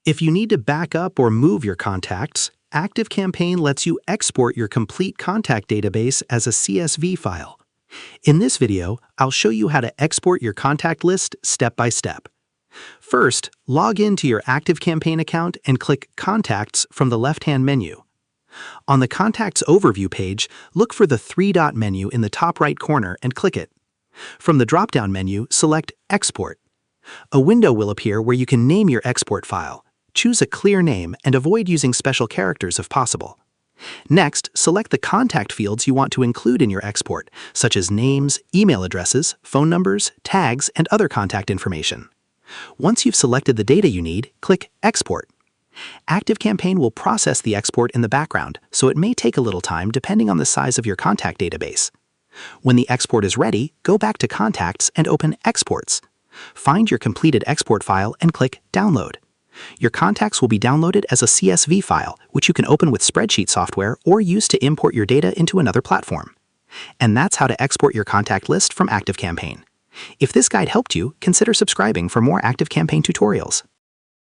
If you need to back up or move your contacts, ActiveCampaign lets you export your complete contact database as a CSV file. In this video, I'll show you how to export your contact list step by step. First, log into your ActiveCampaign account and click Contacts from the left-hand menu. On the Contacts Overview page, look for the three-dot menu in the top right corner and click it. From the drop-down menu, select Export. A window will appear where you can name your export file. Choose a clear name and avoid using special characters if possible. Next, select the contact fields you want to include in your export, such as names, email addresses, phone numbers, tags, and other contact information. Once you've selected the data you need, click Export. ActiveCampaign will process the export in the background, so it may take a little time depending on the size of your contact database. When the export is ready, go back to Contacts and open Exports. Find your completed export file and click Download. Your contacts will be downloaded as a CSV file, which you can open with spreadsheet software or use to import your data into another platform. And that's how to export your contact list from ActiveCampaign. If this guide helped you, consider subscribing for more ActiveCampaign tutorials.